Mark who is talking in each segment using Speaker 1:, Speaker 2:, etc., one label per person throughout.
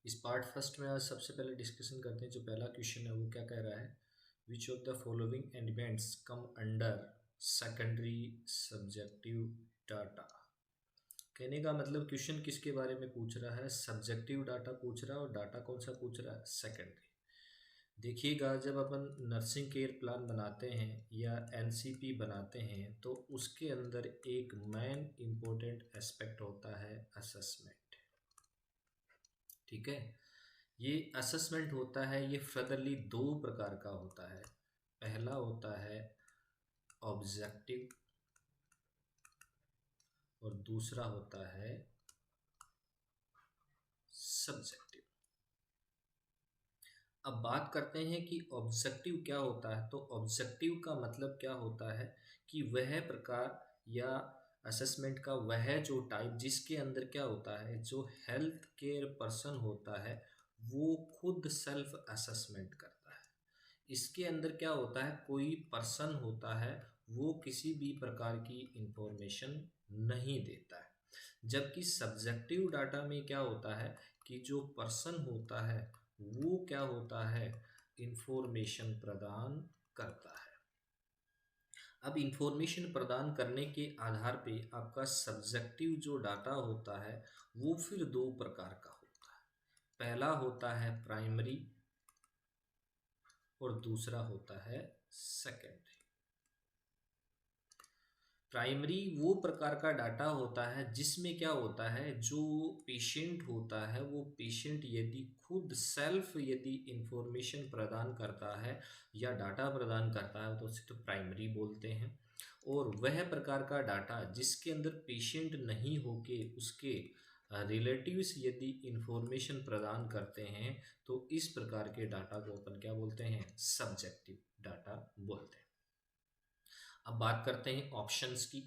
Speaker 1: इस part first में आज सबसे पहले डिस्कशन करते हैं। जो पहला क्वेश्चन है वो क्या कह रहा है, which of the following elements come under secondary subjective data. कहने का मतलब क्वेश्चन किसके बारे में पूछ रहा है, सब्जेक्टिव डाटा पूछ रहा है। और डाटा कौन सा पूछ रहा है, सेकेंडरी। देखिएगा, जब अपन नर्सिंग केयर प्लान बनाते हैं या एनसीपी बनाते हैं तो उसके अंदर एक मेन इम्पोर्टेंट एस्पेक्ट होता है असेसमेंट। ठीक है, ये असेसमेंट होता है, ये फर्दरली दो प्रकार का होता है। पहला होता है ऑब्जेक्टिव और दूसरा होता है सब्जेक्टिव। अब बात करते हैं कि ऑब्जेक्टिव क्या होता है। तो ऑब्जेक्टिव का मतलब क्या होता है कि वह प्रकार या असेसमेंट का वह जो टाइप जिसके अंदर क्या होता है, जो हेल्थ केयर पर्सन होता है वो खुद सेल्फ असेसमेंट करता है। इसके अंदर क्या होता है, कोई पर्सन होता है वो किसी भी प्रकार की इंफॉर्मेशन नहीं देता है। जबकि सब्जेक्टिव डाटा में क्या होता है कि जो पर्सन होता है वो क्या होता है, इंफॉर्मेशन प्रदान करता है। अब इंफॉर्मेशन प्रदान करने के आधार पे आपका सब्जेक्टिव जो डाटा होता है वो फिर दो प्रकार का होता है। पहला होता है प्राइमरी और दूसरा होता है सेकेंडरी। प्राइमरी वो प्रकार का डाटा होता है जिसमें क्या होता है, जो पेशेंट होता है वो पेशेंट यदि खुद सेल्फ यदि इंफॉर्मेशन प्रदान करता है या डाटा प्रदान करता है तो उसे तो प्राइमरी बोलते हैं। और वह प्रकार का डाटा जिसके अंदर पेशेंट नहीं होके उसके रिलेटिव्स यदि इंफॉर्मेशन प्रदान करते हैं तो इस प्रकार के डाटा को अपन क्या बोलते हैं, सब्जेक्टिव डाटा बोलते हैं। अब बात करते हैं ऑप्शंस की।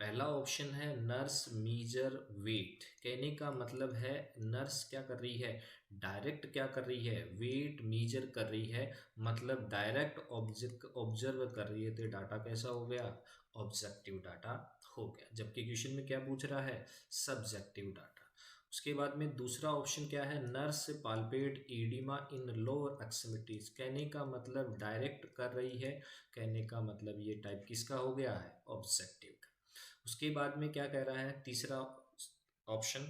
Speaker 1: पहला ऑप्शन है नर्स मीजर वेट। कहने का मतलब है नर्स क्या कर रही है, डायरेक्ट क्या कर रही है, वेट मीजर कर रही है, मतलब डायरेक्ट ऑब्जर्व कर रही है। तो डाटा कैसा हो गया, ऑब्जेक्टिव डाटा हो गया। जबकि क्वेश्चन में क्या पूछ रहा है, सब्जेक्टिव डाटा। उसके बाद में दूसरा ऑप्शन क्या है, नर्स पाल्पेट एडिमा इन लोअर एक्सट्रीमिटीज। कहने का मतलब डायरेक्ट कर रही है, कहने का मतलब ये टाइप किसका हो गया है, ऑब्जेक्टिव का। उसके बाद में क्या कह रहा है, तीसरा option,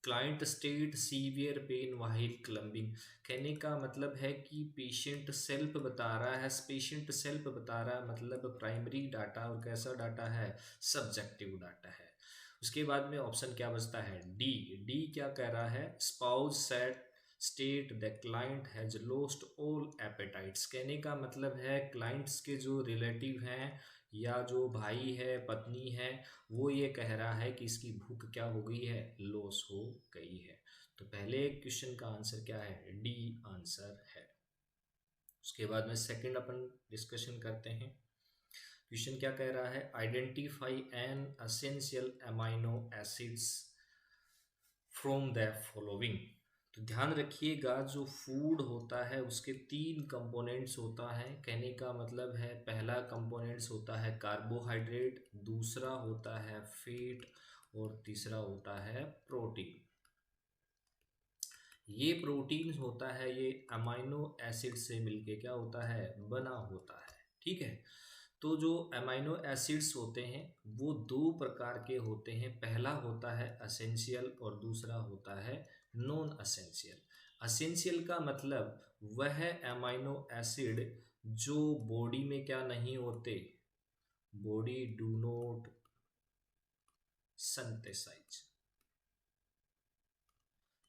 Speaker 1: client state severe pain while climbing. कहने का मतलब है कि पेशेंट सेल्फ बता रहा है, पेशेंट सेल्फ बता रहा है, मतलब प्राइमरी डाटा और कैसा डाटा है, सब्जेक्टिव डाटा है। उसके बाद में ऑप्शन क्या बचता है, डी। डी क्या कह रहा है, spouse set state the client has lost all appetites. कहने का मतलब है क्लाइंट्स के जो रिलेटिव हैं या जो भाई है पत्नी है वो ये कह रहा है कि इसकी भूख क्या हो गई है, लॉस हो गई है। तो पहले क्वेश्चन का आंसर क्या है, डी आंसर है। उसके बाद में सेकंड अपन डिस्कशन करते हैं। क्वेश्चन क्या कह रहा है, identify an essential amino acids from the following. तो ध्यान रखिएगा, जो फूड होता है उसके तीन कंपोनेंट्स होता है। कहने का मतलब है पहला कंपोनेंट्स होता है कार्बोहाइड्रेट, दूसरा होता है फैट और तीसरा होता है प्रोटीन। ये प्रोटीन होता है, ये अमाइनो एसिड से मिलके क्या होता है, बना होता है। ठीक है, तो जो अमाइनो एसिड्स होते हैं वो दो प्रकार के होते हैं। पहला होता है असेंशियल और दूसरा होता है नॉन असेंशियल। असेंशियल का मतलब वह अमाइनो एसिड जो बॉडी में क्या नहीं होते, बॉडी डू नॉट सिंथेसाइज।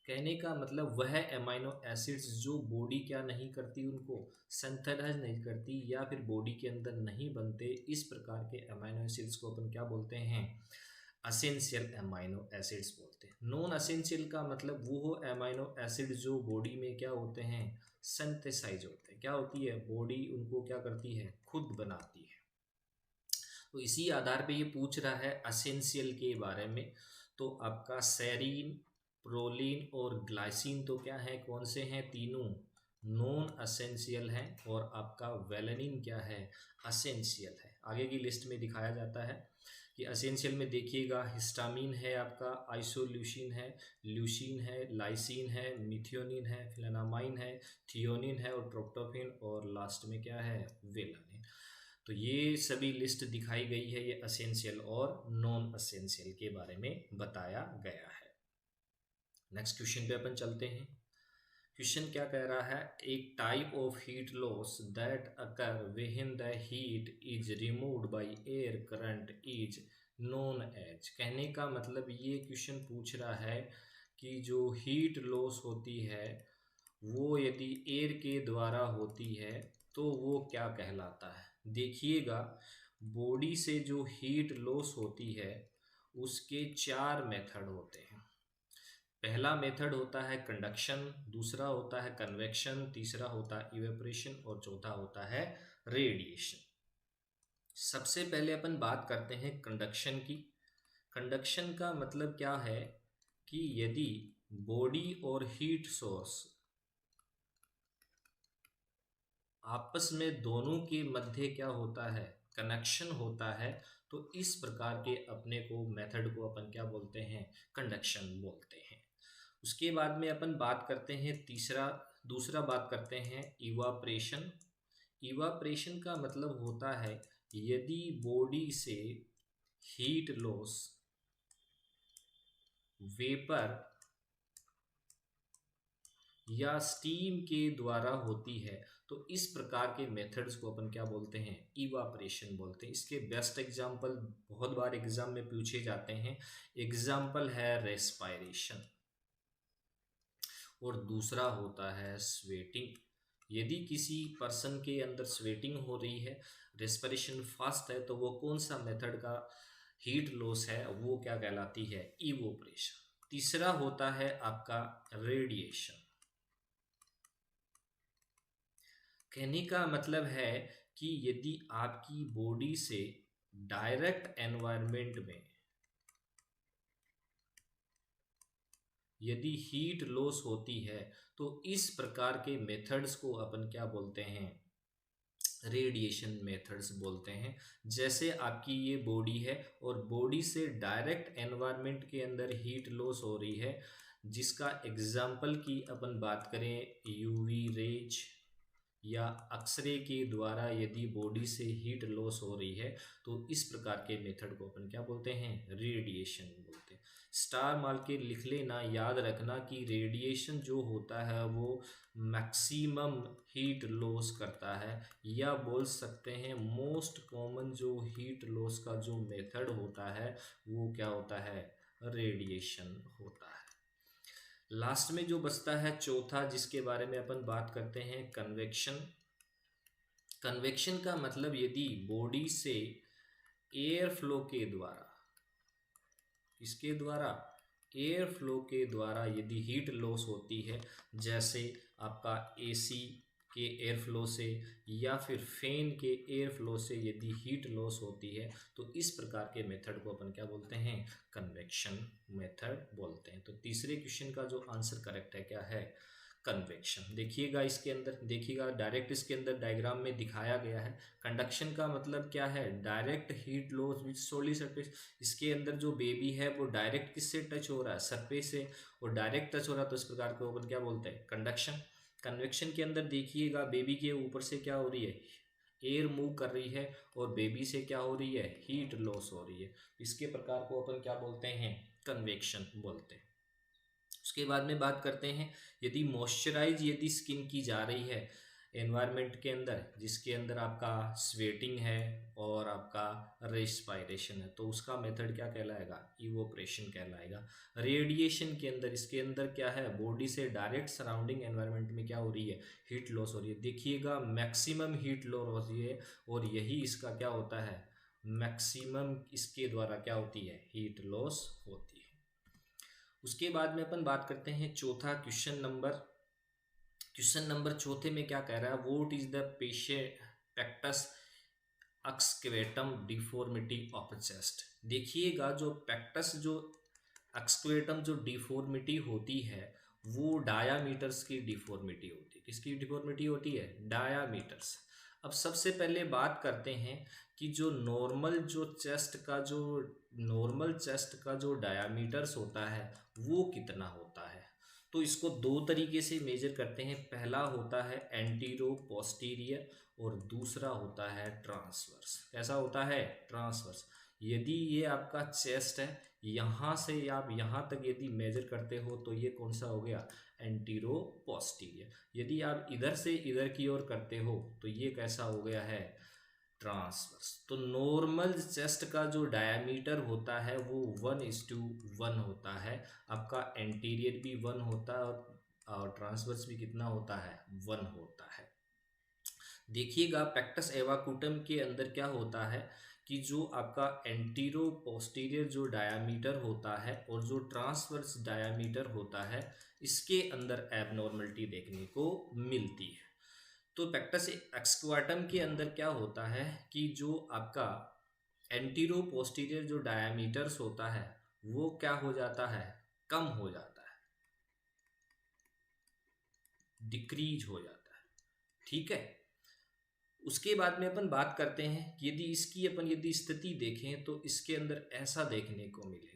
Speaker 1: कहने का मतलब वह अमाइनो एसिड्स जो बॉडी क्या नहीं करती, उनको सिंथेसाइज नहीं करती या फिर बॉडी के अंदर नहीं बनते, इस प्रकार के अमाइनो एसिड्स को अपन क्या बोलते हैं, असेंशियल अमाइनो एसिड्स बोलते हैं। नॉन असेंशियल का मतलब वो अमाइनो एसिड जो बॉडी में क्या होते हैं, सिंथेसाइज होते हैं। क्या होती है, बॉडी उनको क्या करती है, खुद बनाती है। तो इसी आधार पे ये पूछ रहा है असेंशियल के बारे में। तो आपका सेरीन, प्रोलीन और ग्लाइसिन तो क्या है, कौन से हैं, तीनों नॉन असेंशियल हैं। और आपका वेलेनिन क्या है, असेंशियल है। आगे की लिस्ट में दिखाया जाता है कि एसेंशियल में देखिएगा हिस्टामिन है, आपका आइसोल्यूसिन है, ल्यूसिन है, लाइसिन है, मिथियोनिन है, फ्लेनामाइन है, थियोनिन है और ट्रोप्टोफेन, और लास्ट में क्या है, वेलानिन। तो ये सभी लिस्ट दिखाई गई है, ये एसेंशियल और नॉन एसेंशियल के बारे में बताया गया है। नेक्स्ट क्वेश्चन पे अपन चलते हैं। क्वेश्चन क्या कह रहा है, एक type of heat loss that occur when the heat is removed by air current is known as. कहने का मतलब ये क्वेश्चन पूछ रहा है कि जो हीट लॉस होती है वो यदि एयर के द्वारा होती है तो वो क्या कहलाता है। देखिएगा बॉडी से जो हीट लॉस होती है उसके 4 मेथड होते हैं। पहला मेथड होता है कंडक्शन, दूसरा होता है कन्वेक्शन, तीसरा होता है इवेपोरेशन और चौथा होता है रेडिएशन। सबसे पहले अपन बात करते हैं कंडक्शन की। कंडक्शन का मतलब क्या है कि यदि बॉडी और हीट सोर्स आपस में दोनों के मध्य क्या होता है, कनेक्शन होता है, तो इस प्रकार के अपने को मेथड को अपन क्या बोलते हैं, कंडक्शन बोलते हैं। उसके बाद में अपन बात करते हैं दूसरा बात करते हैं इवापरेशन। इवापरेशन का मतलब होता है यदि बॉडी से हीट लॉस वेपर या स्टीम के द्वारा होती है तो इस प्रकार के मेथड्स को अपन क्या बोलते हैं, इवापरेशन बोलते हैं। इसके बेस्ट एग्जांपल बहुत बार एग्जाम में पूछे जाते हैं। एग्जांपल है रेस्पायरेशन और दूसरा होता है स्वेटिंग। यदि किसी पर्सन के अंदर स्वेटिंग हो रही है, रेस्पिरेशन फास्ट है, तो वो कौन सा मेथड का हीट लॉस है, वो क्या कहलाती है, इवोपरेशन। तीसरा होता है आपका रेडिएशन। कहने का मतलब है कि यदि आपकी बॉडी से डायरेक्ट एनवायरनमेंट में यदि हीट लॉस होती है तो इस प्रकार के मेथड्स को अपन क्या बोलते हैं, रेडिएशन मेथड्स बोलते हैं। जैसे आपकी ये बॉडी है और बॉडी से डायरेक्ट एनवायरनमेंट के अंदर हीट लॉस हो रही है, जिसका एग्जाम्पल की अपन बात करें यूवी रेज या एक्सरे के द्वारा यदि बॉडी से हीट लॉस हो रही है तो इस प्रकार के मेथड को अपन क्या बोलते हैं, रेडिएशन बोलते हैं। स्टार मार के लिख लेना, याद रखना कि रेडिएशन जो होता है वो मैक्सिमम हीट लॉस करता है, या बोल सकते हैं मोस्ट कॉमन जो हीट लॉस का जो मेथड होता है वो क्या होता है, रेडिएशन होता है। लास्ट में जो बचता है चौथा, जिसके बारे में अपन बात करते हैं, कन्वेक्शन। कन्वेक्शन का मतलब यदि बॉडी से एयर फ्लो के द्वारा, इसके द्वारा एयर फ्लो के द्वारा यदि हीट लॉस होती है, जैसे आपका एसी के एयर फ्लो से या फिर फैन के एयर फ्लो से यदि हीट लॉस होती है तो इस प्रकार के मेथड को अपन क्या बोलते हैं, कन्वेक्शन मेथड बोलते हैं। तो तीसरे क्वेश्चन का जो आंसर करेक्ट है क्या है, कन्वेक्शन। देखिएगा इसके अंदर, देखिएगा डायरेक्ट इसके अंदर डायग्राम में दिखाया गया है। कंडक्शन का मतलब क्या है, direct heat loss with solid surface. इसके अंदर जो बेबी है वो डायरेक्ट किससे टच हो रहा है, सरफेस से, और डायरेक्ट टच हो रहा है तो इस प्रकार को अपन क्या बोलते हैं, कंडक्शन। कन्वेक्शन के अंदर देखिएगा बेबी के ऊपर से क्या हो रही है, एयर मूव कर रही है और बेबी से क्या हो रही है, हीट लॉस हो रही है। इसके प्रकार को अपन क्या बोलते हैं, कन्वेक्शन बोलते हैं। उसके बाद में बात करते हैं यदि मॉइस्चराइज यदि स्किन की जा रही है एनवायरनमेंट के अंदर, जिसके अंदर आपका स्वेटिंग है और आपका रेस्पायरेशन है, तो उसका मेथड क्या कहलाएगा, इवोपरेशन कहलाएगा। रेडिएशन के अंदर, इसके अंदर क्या है, बॉडी से डायरेक्ट सराउंडिंग एनवायरनमेंट में क्या हो रही है, हीट लॉस हो रही है। देखिएगा मैक्सिमम हीट लॉस हो रही है और यही इसका क्या होता है, मैक्सिमम इसके द्वारा क्या होती है, हीट लॉस होती है। उसके बाद में अपन बात करते हैं चौथा क्वेश्चन नंबर चौथे में क्या कह रहा है, what is the pectus excavatum deformity of chest. देखिएगा जो पेक्टस जो एक्सक्वेटम जो डिफॉर्मिटी होती है वो डायामीटर्स की डिफॉर्मिटी होती है। किसकी डिफॉर्मिटी होती है, डायामीटर्स। अब सबसे पहले बात करते हैं कि नॉर्मल चेस्ट का जो डायामीटर्स होता है वो कितना होता है। तो इसको दो तरीके से मेजर करते हैं। पहला होता है एंटीरो पोस्टीरियर और दूसरा होता है ट्रांसवर्स। कैसा होता है? ट्रांसवर्स। यदि ये आपका चेस्ट है, यहाँ से आप यहाँ तक यदि मेजर करते हो तो ये कौन सा हो गया? Antero posterior. यदि आप इधर से इधर की ओर करते हो तो ये कैसा हो गया है? ट्रांसवर्स। तो नॉर्मल चेस्ट का जो डायमीटर होता है वो 1:1 होता है। आपका एंटीरियर भी 1 होता है और ट्रांसवर्स भी कितना होता है? 1 होता है। देखिएगा पेक्टस एवाकुटम के अंदर क्या होता है कि जो आपका एंटीरो पोस्टीरियर जो डायामीटर होता है और जो ट्रांसवर्स डायामीटर होता है, इसके अंदर एबनॉर्मलिटी देखने को मिलती है। तो पेक्टस एक्स्क्वाटम के अंदर क्या होता है कि जो आपका एंटीरो पोस्टीरियर जो डायामीटर्स होता है वो क्या हो जाता है? कम हो जाता है, डिक्रीज हो जाता है। ठीक है। उसके बाद में अपन बात करते हैं कि यदि स्थिति देखें तो इसके अंदर ऐसा देखने को मिलेगा।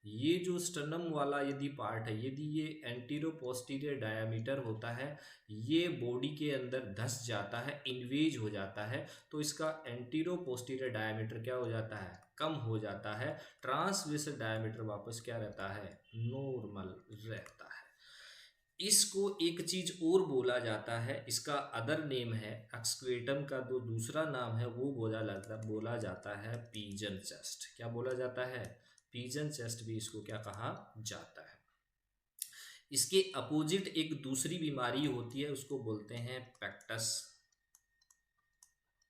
Speaker 1: ये जो स्टर्नम वाला यदि पार्ट है, यदि ये एंटीरो पोस्टीरियर डायामीटर होता है, ये बॉडी के अंदर धस जाता है, इन्वेज हो जाता है, तो इसका एंटीरो पोस्टीरियर डायामीटर क्या हो जाता है? कम हो जाता है। ट्रांसवर्स डायामीटर वापस क्या रहता है? नॉर्मल रहता है। इसको एक चीज और बोला जाता है, इसका अदर नेम है एक्स्क्वेटम का जो दूसरा नाम है वो बोला जाता है पिजन चेस्ट। क्या बोला जाता है? पिजन चेस्ट भी इसको क्या कहा जाता है। इसके अपोजिट एक दूसरी बीमारी होती है, उसको बोलते हैं पेक्टस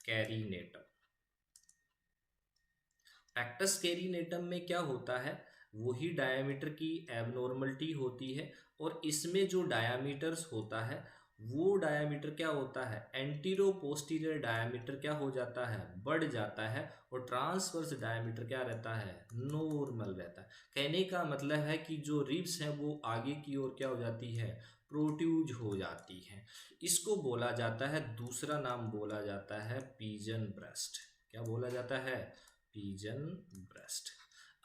Speaker 1: कैरिनेटम। पेक्टस कैरिनेटम में क्या होता है? वही डायमीटर की एबनॉर्मलिटी होती है और इसमें जो डायमीटर्स होता है वो डायमीटर क्या होता है? एंटीरो पोस्टीरियर डायमीटर क्या हो जाता है? बढ़ जाता है और ट्रांसवर्स डायमीटर क्या रहता है? नॉर्मल रहता है। कहने का मतलब है कि जो रिब्स हैं वो आगे की ओर क्या हो जाती है? प्रोट्यूज हो जाती है। इसको बोला जाता है, दूसरा नाम बोला जाता है पिजन ब्रेस्ट। क्या बोला जाता है? Pigeon breast.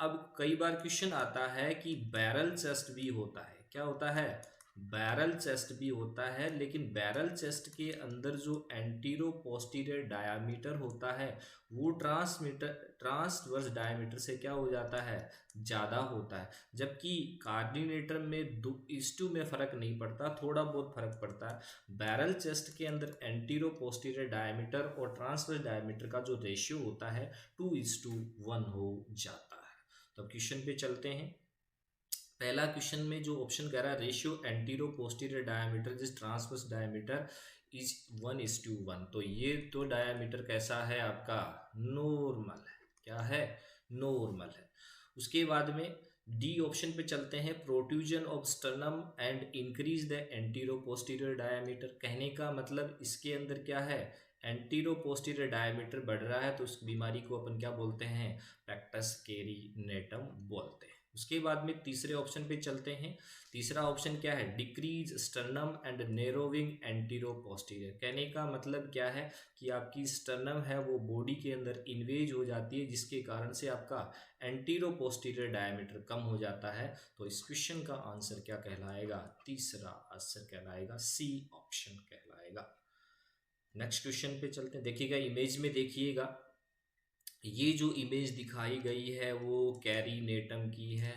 Speaker 1: अब कई बार क्वेश्चन आता है कि बैरल चेस्ट भी होता है। क्या होता है? बैरल चेस्ट भी होता है, लेकिन बैरल चेस्ट के अंदर जो एंटीरो पोस्टीरियर डायामीटर होता है वो ट्रांसवर्स डायामीटर से क्या हो जाता है? ज़्यादा होता है। जबकि कार्डिनेटर में 2:2 में फ़र्क नहीं पड़ता, थोड़ा बहुत फ़र्क पड़ता है। बैरल चेस्ट के अंदर एंटीरो पोस्टीरियर डायामीटर और ट्रांसवर्स डायामीटर का जो रेशियो होता है 2:1 हो जाता है। तो क्वेश्चन पे चलते हैं। पहला क्वेश्चन में जो ऑप्शन कह रहा है रेशियो एंटीरो पोस्टीरियर डायमीटर जिस ट्रांसवर्स डायमीटर इज 1:1, तो ये तो डायमीटर कैसा है आपका? नॉर्मल है। क्या है? नॉर्मल है। उसके बाद में डी ऑप्शन पे चलते हैं, protrusion of sternum and increase the antero posterior diameter. कहने का मतलब इसके अंदर क्या है? एंटीरो पोस्टीरियर डायमीटर बढ़ रहा है, तो उस बीमारी को अपन क्या बोलते हैं? पेक्टस कैरिनेटम बोलते हैं। उसके बाद में तीसरे ऑप्शन पे चलते हैं। तीसरा ऑप्शन क्या है? Decrease sternum and narrowing anteroposterior. कहने का मतलब क्या है कि आपकी स्टर्नम है वो बॉडी के अंदर इन्वेज हो जाती है, जिसके कारण से आपका एंटीरो पोस्टीरियर डायमीटर कम हो जाता है। तो इस क्वेश्चन का आंसर क्या कहलाएगा? तीसरा आंसर कहलाएगा, सी ऑप्शन कहलाएगा। नेक्स्ट क्वेश्चन पे चलते हैं। देखिएगा इमेज में, देखिएगा ये जो इमेज दिखाई गई है वो कैरिनेटम की है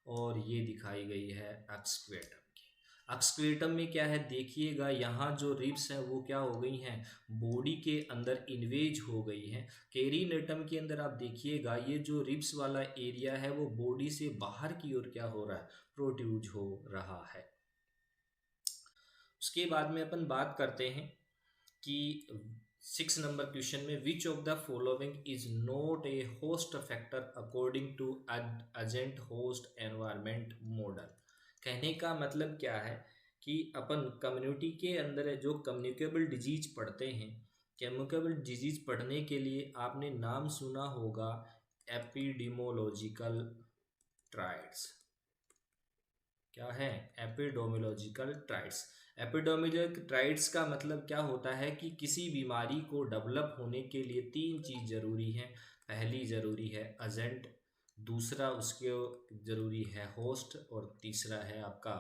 Speaker 1: और ये दिखाई गई है एक्स्क्वेटम की। एक्स्क्वेटम में क्या है? देखिएगा यहाँ जो रिब्स हैं वो क्या हो गई हैं? बॉडी के अंदर इन्वेज हो गई हैं। कैरिनेटम के अंदर आप देखिएगा ये जो रिब्स वाला एरिया है वो बॉडी से बाहर की ओर क्या हो रहा है? प्रोट्रूज हो रहा है। उसके बाद में अपन बात करते हैं कि 6 नंबर क्वेश्चन में which of the following is not a host factor according to agent host environment model. कहने का मतलब क्या है कि अपन कम्युनिटी के अंदर जो कम्युनिकेबल डिजीज पढ़ते हैं, कम्युनिकेबल डिजीज पढ़ने के लिए आपने नाम सुना होगा एपिडेमोलॉजिकल ट्रायड्स। क्या है, एपिडेमियोलॉजिकल ट्राइट्स। एपिडेमियोलॉजिकल ट्राइट्स का मतलब क्या होता है कि किसी बीमारी को डेवलप होने के लिए तीन चीज़ जरूरी है। पहली जरूरी है एजेंट, दूसरा उसके जरूरी है होस्ट, और तीसरा है आपका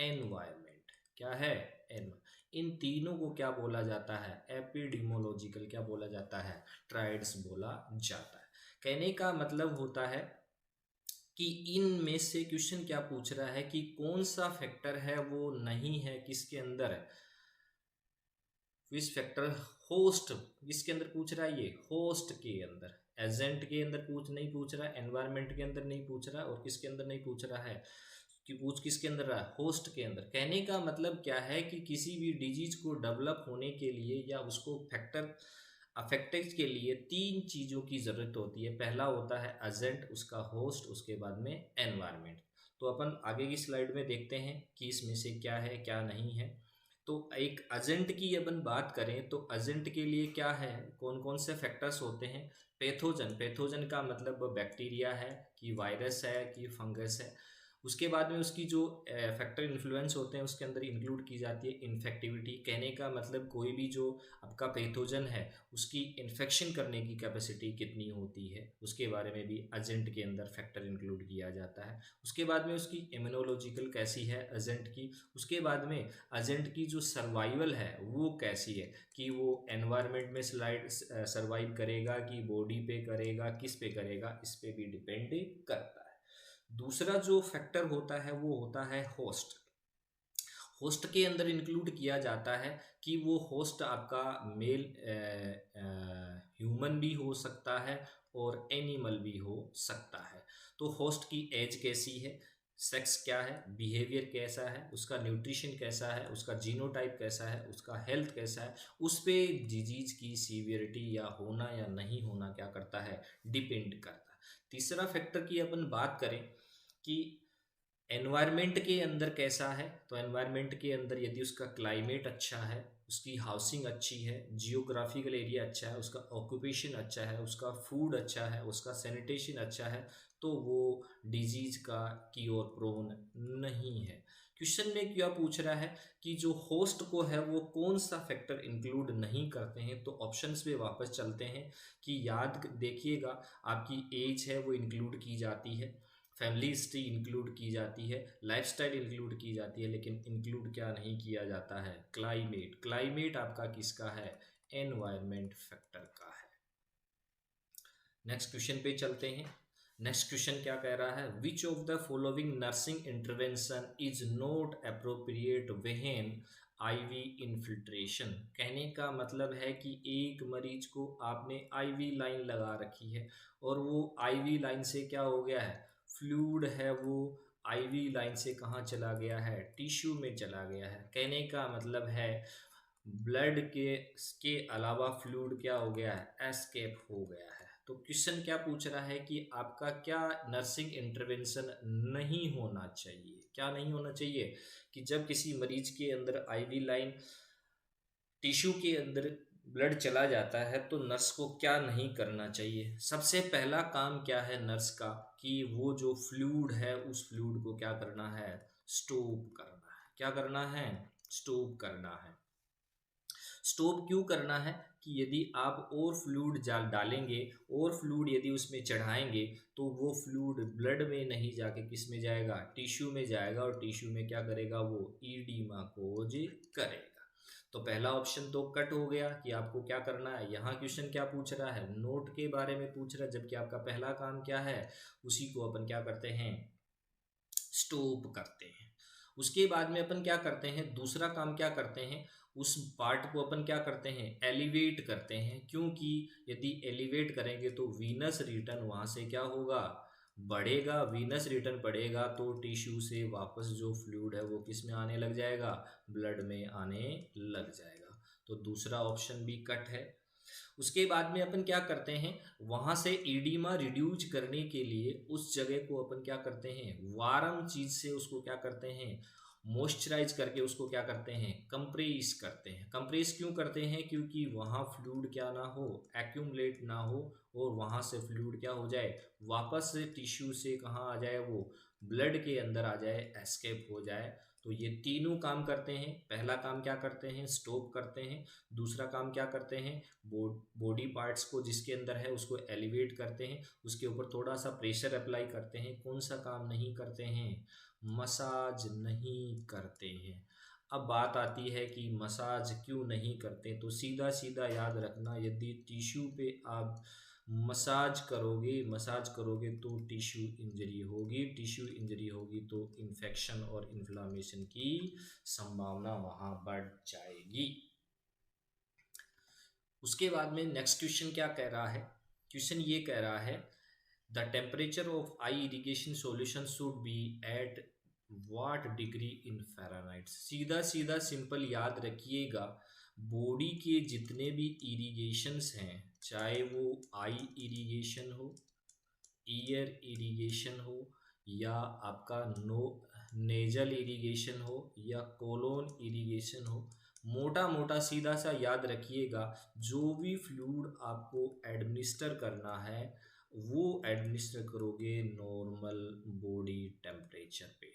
Speaker 1: एनवायरनमेंट। क्या है, एन। इन तीनों को क्या बोला जाता है, एपिडेमियोलॉजिकल क्या बोला जाता है, ट्राइड्स बोला जाता है। कहने का मतलब होता है कि इनमें से क्वेश्चन क्या पूछ रहा है कि कौन सा फैक्टर है वो नहीं है किसके अंदर है, विच फैक्टर, होस्ट, किसके अंदर पूछ रहा है, ये होस्ट के अंदर। एजेंट के अंदर नहीं पूछ रहा है, एनवायरमेंट के अंदर नहीं पूछ रहा है, और किसके अंदर नहीं पूछ रहा है, कि पूछ किसके अंदर रहा है, होस्ट के अंदर। कहने का मतलब क्या है कि किसी भी डिजीज को डेवलप होने के लिए या उसको फैक्टर अफेक्टेज के लिए तीन चीज़ों की ज़रूरत होती है। पहला होता है एजेंट, उसका होस्ट, उसके बाद में एनवायरनमेंट। तो अपन आगे की स्लाइड में देखते हैं कि इसमें से क्या है क्या नहीं है। तो एक एजेंट की अपन बात करें तो एजेंट के लिए क्या है, कौन कौन से फैक्टर्स होते हैं। पैथोजन, पैथोजन का मतलब बैक्टीरिया है कि वायरस है कि फंगस है। उसके बाद में उसकी जो फैक्टर इन्फ्लुएंस होते हैं उसके अंदर इंक्लूड की जाती है इन्फेक्टिविटी। कहने का मतलब कोई भी जो आपका पैथोजन है उसकी इन्फेक्शन करने की कैपेसिटी कितनी होती है, उसके बारे में भी एजेंट के अंदर फैक्टर इंक्लूड किया जाता है। उसके बाद में उसकी इम्यूनोलॉजिकल कैसी है एजेंट की। उसके बाद में एजेंट की जो सर्वाइवल है वो कैसी है, कि वो एनवायरनमेंट में सर्वाइव करेगा कि बॉडी पे करेगा, किस पे करेगा, इस पे भी डिपेंड करता है। दूसरा जो फैक्टर होता है वो होता है होस्ट। होस्ट के अंदर इंक्लूड किया जाता है कि वो होस्ट आपका मेल ह्यूमन भी हो सकता है और एनिमल भी हो सकता है। तो होस्ट की एज कैसी है, सेक्स क्या है, बिहेवियर कैसा है, उसका न्यूट्रिशन कैसा है, उसका जीनोटाइप कैसा है, उसका हेल्थ कैसा है, उस पे डिजीज की सीवियरिटी या होना या नहीं होना क्या करता है, डिपेंड करता है। तीसरा फैक्टर की अपन बात करें कि एनवायरनमेंट के अंदर कैसा है, तो एनवायरनमेंट के अंदर यदि उसका क्लाइमेट अच्छा है, उसकी हाउसिंग अच्छी है, जियोग्राफिकल एरिया अच्छा है, उसका ऑक्यूपेशन अच्छा है, उसका फूड अच्छा है, उसका सैनिटेशन अच्छा है, तो वो डिजीज का की ओर प्रोन नहीं है। क्वेश्चन में क्या पूछ रहा है कि जो होस्ट को है वो कौन सा फैक्टर इंक्लूड नहीं करते हैं। तो ऑप्शंस पे वापस चलते हैं कि याद देखिएगा, आपकी एज है वो इंक्लूड की जाती है, फैमिली हिस्ट्री इंक्लूड की जाती है, लाइफस्टाइल इंक्लूड की जाती है, लेकिन इंक्लूड क्या नहीं किया जाता है, क्लाइमेट। क्लाइमेट आपका किसका है, एनवायरनमेंट फैक्टर का है। नेक्स्ट क्वेश्चन पे चलते हैं। नेक्स्ट क्वेश्चन क्या कह रहा है, which of the following nursing intervention is not appropriate when IV infiltration. कहने का मतलब है कि एक मरीज को आपने आईवी लाइन लगा रखी है और वो आईवी लाइन से क्या हो गया है, फ्लूइड है वो आईवी लाइन से कहाँ चला गया है, टिश्यू में चला गया है। कहने का मतलब है ब्लड के अलावा फ्लूइड क्या हो गया है, एस्केप हो गया है। तो क्वेश्चन क्या पूछ रहा है कि आपका क्या नर्सिंग इंटरवेंशन नहीं होना चाहिए, क्या नहीं होना चाहिए, कि जब किसी मरीज के अंदर आईवी लाइन टिश्यू के अंदर ब्लड चला जाता है तो नर्स को क्या नहीं करना चाहिए। सबसे पहला काम क्या है नर्स का, कि वो जो फ्लूइड है उस फ्लूइड को क्या करना है, स्टॉप करना है। क्या करना है, स्टॉप करना है। स्टॉप क्यों करना है, कि यदि आप और फ्लूइड डालेंगे और फ्लूइड यदि उसमें चढ़ाएंगे तो वो फ्लूइड ब्लड में नहीं जाके किस में जाएगा, टिश्यू में जाएगा, और टिश्यू में क्या करेगा, वो ईडीमा कोज करेगा। तो पहला ऑप्शन तो कट हो गया कि आपको क्या करना है। यहाँ क्वेश्चन क्या पूछ रहा है, नोट के बारे में पूछ रहा है, जबकि आपका पहला काम क्या है, उसी को अपन क्या करते हैं, स्टॉप करते हैं। उसके बाद में अपन क्या करते हैं, दूसरा काम क्या करते हैं, उस पार्ट को अपन क्या करते हैं, एलिवेट करते हैं। क्योंकि यदि एलिवेट करेंगे तो वीनस रिटर्न वहाँ से क्या होगा, बढ़ेगा। वीनस रिटर्न बढ़ेगा तो टिश्यू से वापस जो फ्लूइड है वो किस में आने लग जाएगा, ब्लड में आने लग जाएगा। तो दूसरा ऑप्शन भी कट है। उसके बाद में अपन क्या करते हैं, वहां से ईडीमा रिड्यूज करने के लिए उस जगह को अपन क्या करते हैं, वार्म चीज से उसको क्या करते हैं, मॉइस्चराइज करके उसको क्या करते हैं, कंप्रेस करते हैं। कंप्रेस क्यों करते हैं, क्योंकि वहाँ फ्लूइड क्या ना हो, एक्यूमुलेट ना हो, और वहाँ से फ्लूइड क्या हो जाए, वापस से टिश्यू से कहाँ आ जाए, वो ब्लड के अंदर आ जाए, एस्केप हो जाए। तो ये तीनों काम करते हैं। पहला काम क्या करते हैं, स्टॉप करते हैं। दूसरा काम क्या करते हैं, बॉडी पार्ट्स को जिसके अंदर है उसको एलिवेट करते हैं, उसके ऊपर थोड़ा सा प्रेशर अप्लाई करते हैं। कौन सा काम नहीं करते हैं, मसाज नहीं करते हैं। अब बात आती है कि मसाज क्यों नहीं करते, तो सीधा सीधा याद रखना, यदि टिश्यू पे आप मसाज करोगे तो टिश्यू इंजरी होगी, टिश्यू इंजरी होगी तो इन्फेक्शन और इन्फ्लामेशन की संभावना वहाँ बढ़ जाएगी। उसके बाद में नेक्स्ट क्वेश्चन क्या कह रहा है, क्वेश्चन ये कह रहा है the temperature of I irrigation solution should be at what degree in Fahrenheit. सीधा सीधा सिंपल याद रखिएगा, बॉडी के जितने भी इरिगेशंस हैं, चाहे वो आई इरिगेशन हो, ईयर इरिगेशन हो, या आपका नेजल इरिगेशन हो, या कोलोन इरिगेशन हो, मोटा मोटा सीधा सा याद रखिएगा, जो भी फ्लूइड आपको एडमिनिस्टर करना है वो एडमिनिस्टर करोगे नॉर्मल बॉडी टेम्परेचर पे।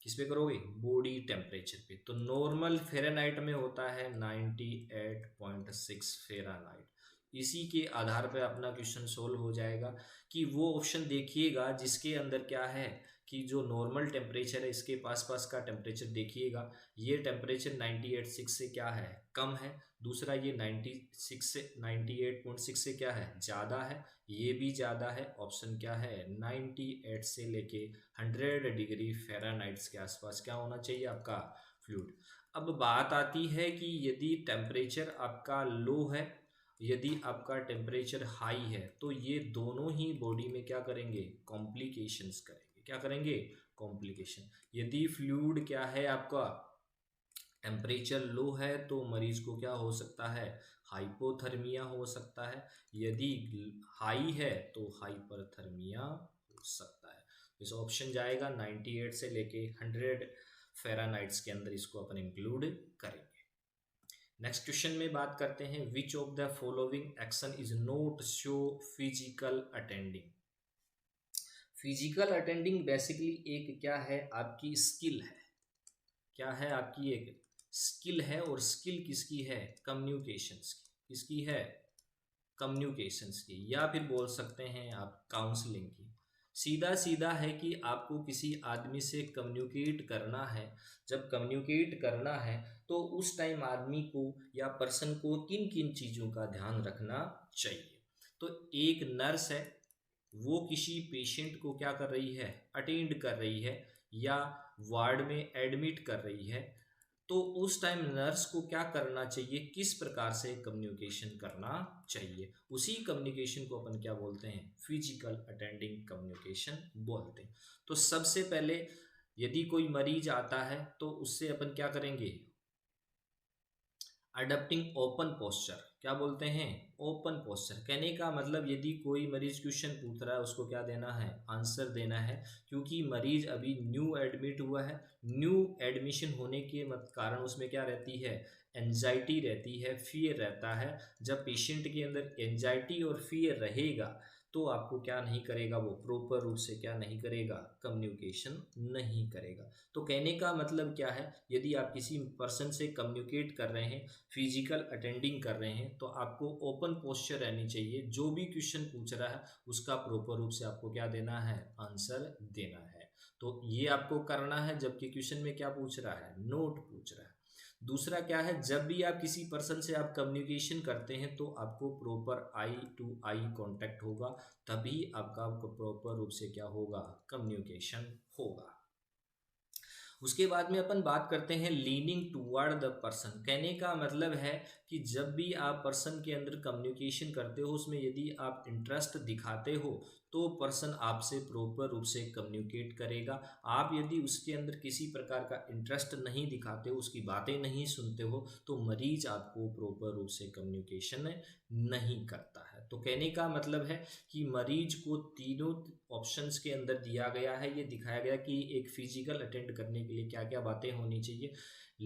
Speaker 1: किस पे करोगे, बॉडी टेम्परेचर पे। तो नॉर्मल फ़ारेनहाइट में होता है 98.6 फ़ारेनहाइट। इसी के आधार पे अपना क्वेश्चन सोल्व हो जाएगा कि वो ऑप्शन देखिएगा जिसके अंदर क्या है कि जो नॉर्मल टेम्परेचर है इसके पास पास का टेम्परेचर देखिएगा, ये टेम्परेचर 98.6 से क्या है, कम है। दूसरा ये 98.6 से क्या है, ज़्यादा है। ये भी ज़्यादा है। ऑप्शन क्या है, 98 से लेके 100 डिग्री फ़ारेनहाइट के आसपास क्या होना चाहिए आपका फ्लूइड। अब बात आती है कि यदि टेम्परेचर आपका लो है, यदि आपका टेम्परेचर हाई है, तो ये दोनों ही बॉडी में क्या करेंगे, कॉम्प्लिकेशंस करेंगे। क्या करेंगे, कॉम्प्लिकेशन। यदि फ्लूइड क्या है आपका टेम्परेचर लो है तो मरीज को क्या हो सकता है, हाइपोथर्मिया हो सकता है। यदि हाई है तो हाइपरथर्मिया हो सकता है। इस ऑप्शन जाएगा 98 से लेके 100 फ़ारेनहाइट के अंदर, इसको अपन इंक्लूड करेंगे। नेक्स्ट क्वेश्चन में बात करते हैं, विच of the following action is not show physical attending. Physical attending basically एक क्या है, आपकी स्किल है। क्या है, आपकी एक स्किल है। और स्किल किसकी है, कम्युनिकेशंस की। किसकी है, कम्युनिकेशंस की, या फिर बोल सकते हैं आप काउंसलिंग की। सीधा सीधा है कि आपको किसी आदमी से कम्युनिकेट करना है। जब कम्युनिकेट करना है तो उस टाइम आदमी को या पर्सन को किन किन चीज़ों का ध्यान रखना चाहिए। तो एक नर्स है, वो किसी पेशेंट को क्या कर रही है, अटेंड कर रही है या वार्ड में एडमिट कर रही है, तो उस टाइम नर्स को क्या करना चाहिए, किस प्रकार से कम्युनिकेशन करना चाहिए। उसी कम्युनिकेशन को अपन क्या बोलते हैं, फिजिकल अटेंडिंग कम्युनिकेशन बोलते हैं। तो सबसे पहले यदि कोई मरीज आता है तो उससे अपन क्या करेंगे, अडप्टिंग ओपन पोस्चर। क्या बोलते हैं, ओपन पोस्चर। कहने का मतलब यदि कोई मरीज क्वेश्चन पूछ रहा है उसको क्या देना है, आंसर देना है। क्योंकि मरीज अभी न्यू एडमिट हुआ है, न्यू एडमिशन होने के कारण उसमें क्या रहती है, एंजाइटी रहती है, फियर रहता है। जब पेशेंट के अंदर एंजाइटी और फियर रहेगा तो आपको क्या नहीं करेगा, वो प्रॉपर रूप से क्या नहीं करेगा, कम्युनिकेशन नहीं करेगा। तो कहने का मतलब क्या है, यदि आप किसी पर्सन से कम्युनिकेट कर रहे हैं, फिजिकल अटेंडिंग कर रहे हैं, तो आपको ओपन पोस्चर रहनी चाहिए। जो भी क्वेश्चन पूछ रहा है उसका प्रॉपर रूप से आपको क्या देना है, आंसर देना है। तो ये आपको करना है, जबकि क्वेश्चन में क्या पूछ रहा है, नोट पूछ रहा है। दूसरा क्या है, जब भी आप किसी पर्सन से आप कम्युनिकेशन करते हैं तो आपको proper eye to eye contact होगा, तभी आपका प्रॉपर रूप से क्या होगा, कम्युनिकेशन होगा। उसके बाद में अपन बात करते हैं लीनिंग टूवर्ड द पर्सन। कहने का मतलब है कि जब भी आप पर्सन के अंदर कम्युनिकेशन करते हो, उसमें यदि आप इंटरेस्ट दिखाते हो तो पर्सन आपसे प्रॉपर रूप से कम्युनिकेट करेगा। आप यदि उसके अंदर किसी प्रकार का इंटरेस्ट नहीं दिखाते हो, उसकी बातें नहीं सुनते हो, तो मरीज आपको प्रॉपर रूप से कम्युनिकेशन नहीं करता है। तो कहने का मतलब है कि मरीज को तीनों ऑप्शंस के अंदर दिया गया है, ये दिखाया गया कि एक फिजिकल अटेंड करने के लिए क्या क्या बातें होनी चाहिए।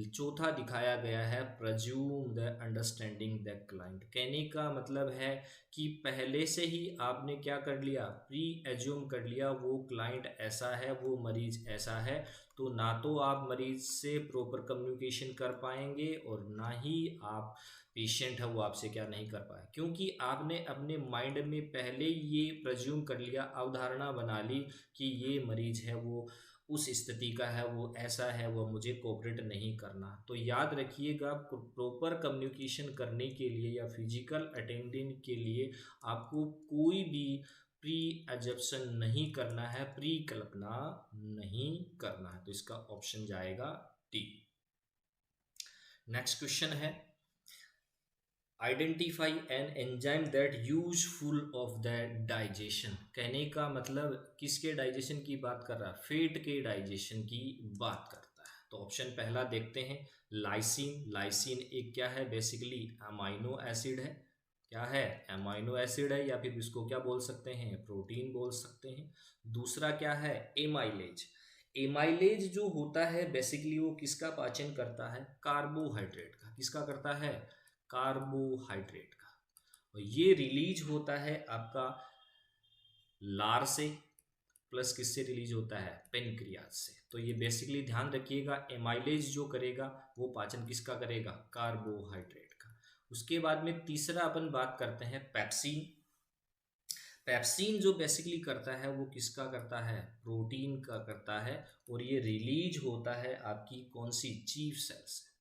Speaker 1: चौथा दिखाया गया है presume the understanding the client. कहने का मतलब है कि पहले से ही आपने क्या कर लिया, प्री एज्यूम कर लिया वो क्लाइंट ऐसा है, वो मरीज ऐसा है, तो ना तो आप मरीज से प्रॉपर कम्युनिकेशन कर पाएंगे और ना ही आप पेशेंट है वो आपसे क्या नहीं कर पाए, क्योंकि आपने अपने माइंड में पहले ये प्रज्यूम कर लिया, अवधारणा बना ली कि ये मरीज है वो उस स्थिति का है, वो ऐसा है, वो मुझे कोऑपरेट नहीं करना। तो याद रखिएगा, प्रॉपर कम्युनिकेशन करने के लिए या फिजिकल अटेंडेंस के लिए आपको कोई भी प्री एजप्शन नहीं करना है, प्री कल्पना नहीं करना है। तो इसका ऑप्शन जाएगा डी। नेक्स्ट क्वेश्चन है identify an enzyme that useful of the digestion. कहने का मतलब किसके डाइजेशन की बात कर रहा है, फैट के डाइजेशन की बात करता है। तो ऑप्शन पहला देखते हैं, लाइसिन। लाइसिन एक क्या है, बेसिकली अमाइनो एसिड है। क्या है, अमाइनो एसिड है, या फिर इसको क्या बोल सकते हैं, प्रोटीन बोल सकते हैं। दूसरा क्या है, एमाइलेज। एमाइलेज जो होता है बेसिकली वो किसका पाचन करता है, कार्बोहाइड्रेट का। किसका करता है, कार्बोहाइड्रेट का। और ये रिलीज होता है आपका लार से, प्लस किससे रिलीज होता है, पेनक्रियाज से। तो ये बेसिकली ध्यान रखिएगा, एमाइलेज जो करेगा वो पाचन किसका करेगा, कार्बोहाइड्रेट का। उसके बाद में तीसरा अपन बात करते हैं पेप्सिन। पेप्सिन जो बेसिकली करता है वो किसका करता है, प्रोटीन का करता है, और ये रिलीज होता है आपकी कौन सी, चीफ सेल से।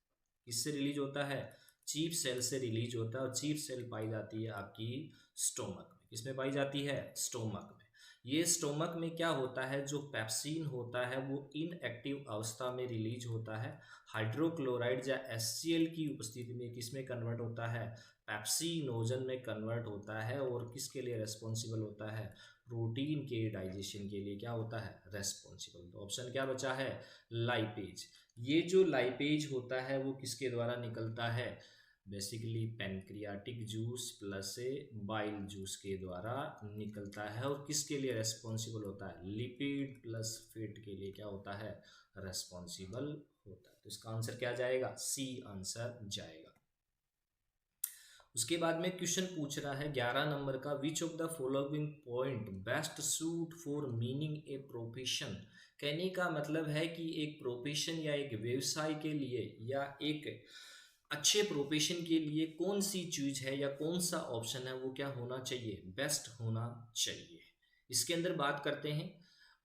Speaker 1: किससे रिलीज होता है, चीफ सेल से रिलीज होता है। और चीफ सेल पाई जाती है आपकी स्टोमक में। किसमें पाई जाती है, स्टोमक में। ये स्टोमक में क्या होता है, जो पेप्सिन होता है वो इनएक्टिव अवस्था में रिलीज होता है। हाइड्रोक्लोराइड या HCl की उपस्थिति में किसमें कन्वर्ट होता है, पेप्सिनोजन में कन्वर्ट होता है। और किसके लिए रेस्पॉन्सिबल होता है, प्रोटीन के डाइजेशन के लिए क्या होता है, रेस्पॉन्सिबल। तो ऑप्शन क्या बचा है, लाइपेज। ये जो लाइपेज होता है वो किसके द्वारा निकलता है, basically pancreatic juice plus bile juice के द्वारा निकलता है। और किसके लिए रेस्पॉन्सिबल होता है, लिपिड प्लस फैट के लिए क्या होता है, रेस्पॉन्सिबल होता है। तो इसका आंसर क्या जाएगा, सी आंसर जाएगा। उसके बाद में क्वेश्चन पूछ रहा है 11 नंबर का, विच of the following point best suit for meaning a profession. कहने का मतलब है कि एक प्रोफेशन या एक व्यवसाय के लिए या एक अच्छे प्रोफेशन के लिए कौन सी चीज है या कौन सा ऑप्शन है वो क्या होना चाहिए, बेस्ट होना चाहिए। इसके अंदर बात करते हैं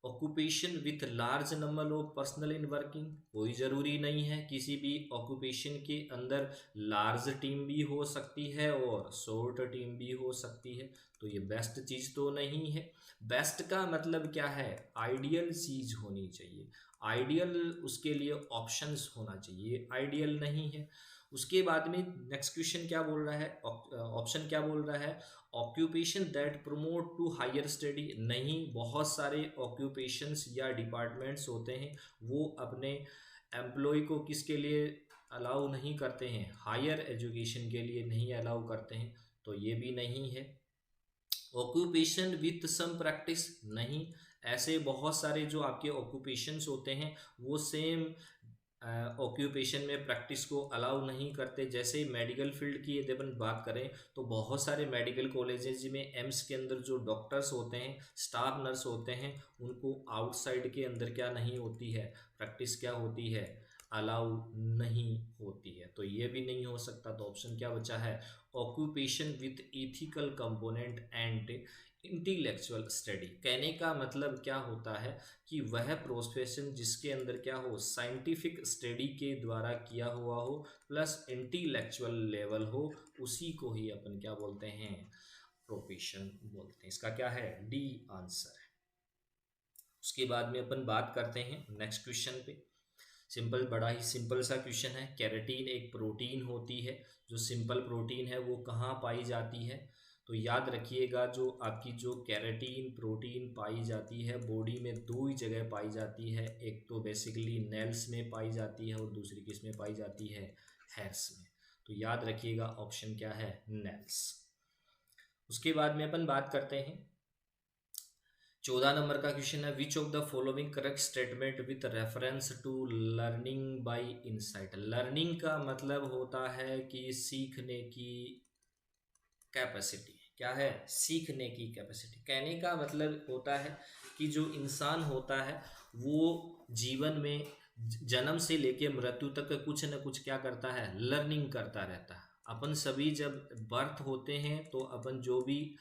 Speaker 1: occupation with large number of personal in working. कोई ज़रूरी नहीं है, किसी भी ऑक्यूपेशन के अंदर लार्ज टीम भी हो सकती है और शॉर्ट टीम भी हो सकती है। तो ये बेस्ट चीज़ तो नहीं है। बेस्ट का मतलब क्या है, आइडियल चीज़ होनी चाहिए। आइडियल उसके लिए ऑप्शंस होना चाहिए, आइडियल नहीं है। उसके बाद में नेक्स्ट क्वेश्चन क्या बोल रहा है, ऑप्शन क्या बोल रहा है, occupation that promote to higher study. नहीं, बहुत सारे ऑक्यूपेशंस या डिपार्टमेंट्स होते हैं वो अपने एम्प्लॉय को किसके लिए अलाउ नहीं करते हैं, हायर एजुकेशन के लिए नहीं अलाउ करते हैं। तो ये भी नहीं है। ऑक्यूपेशन विथ सम प्रैक्टिस, नहीं, ऐसे बहुत सारे जो आपके ऑक्यूपेशंस होते हैं वो सेम ऑक्यूपेशन में प्रैक्टिस को अलाउ नहीं करते। जैसे मेडिकल फील्ड की यदि अपन बात करें तो बहुत सारे मेडिकल कॉलेजेस में एम्स के अंदर जो डॉक्टर्स होते हैं, स्टाफ नर्स होते हैं, उनको आउटसाइड के अंदर क्या नहीं होती है, प्रैक्टिस क्या होती है, अलाउ नहीं होती है। तो ये भी नहीं हो सकता। तो ऑप्शन क्या बचा है, occupation with ethical component and intellectual study. कहने का मतलब क्या होता है कि वह प्रोफेशन जिसके अंदर क्या हो, साइंटिफिक स्टडी के द्वारा किया हुआ हो प्लस इंटेलेक्चुअल लेवल हो, उसी को ही अपन क्या बोलते हैं, प्रोफेशन बोलते हैं। इसका क्या है, डी आंसर है। उसके बाद में अपन बात करते हैं नेक्स्ट क्वेश्चन पे। सिंपल, बड़ा ही सिंपल सा क्वेश्चन है। कैरेटीन एक प्रोटीन होती है, जो सिंपल प्रोटीन है वो कहाँ पाई जाती है। तो याद रखिएगा, जो आपकी जो कैरेटीन प्रोटीन पाई जाती है बॉडी में दो ही जगह पाई जाती है। एक तो बेसिकली नेल्स में पाई जाती है और दूसरी किस में पाई जाती है, हेयर्स में। तो याद रखिएगा ऑप्शन क्या है, नेल्स। उसके बाद में अपन बात करते हैं 14 नंबर का क्वेश्चन है, which of the following correct statement with reference to learning by insight. Learning का मतलब होता है कि सीखने की कैपेसिटी। क्या है? सीखने की कैपेसिटी। कहने का मतलब होता है कि जो इंसान होता है वो जीवन में जन्म से लेके मृत्यु तक कुछ न कुछ क्या करता है? लर्निंग करता रहता है। अपन सभी जब बर्थ होते हैं तो अपन जो भी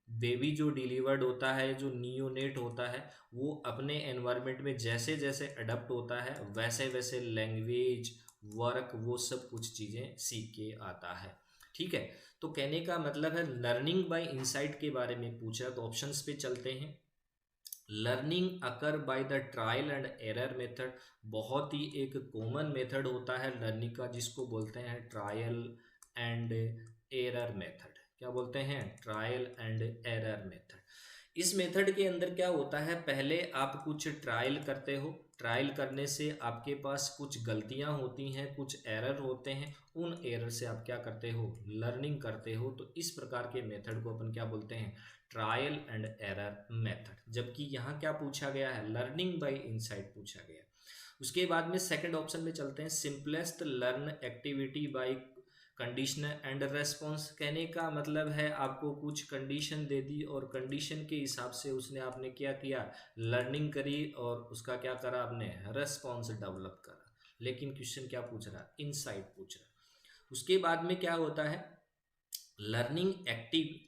Speaker 1: बेबी जो डिलीवर्ड होता है, जो नियोनेट होता है, वो अपने एनवायरनमेंट में जैसे जैसे अडप्ट होता है वैसे वैसे लैंग्वेज, वर्क, वो सब कुछ चीज़ें सीख के आता है। ठीक है, तो कहने का मतलब है लर्निंग बाय इनसाइट के बारे में पूछा तो ऑप्शंस पे चलते हैं। Learning occur by the trial and error method, बहुत ही एक कॉमन मेथड होता है लर्निंग का, जिसको बोलते हैं ट्रायल एंड एरर मेथड। क्या बोलते हैं? Trial and error method. इस मेथड के अंदर क्या होता है, पहले आप कुछ ट्रायल करते हो, ट्रायल करने से आपके पास कुछ गलतियां होती हैं, कुछ एरर होते हैं, उन एरर से आप क्या करते हो? लर्निंग करते हो। तो इस प्रकार के मेथड को अपन क्या बोलते हैं? Trial and error method. जबकि यहाँ क्या पूछा गया है? लर्निंग बाय इनसाइट पूछा गया। उसके बाद में सेकंड ऑप्शन में चलते हैं, simplest learn activity by condition and response. कहने का मतलब है आपको कुछ कंडीशन दे दी और कंडीशन के हिसाब से उसने आपने क्या किया? लर्निंग करी और उसका क्या करा आपने? रेस्पॉन्स डेवलप करा। लेकिन क्वेश्चन क्या पूछ रहा? इनसाइट पूछ रहा। उसके बाद में क्या होता है? Learning active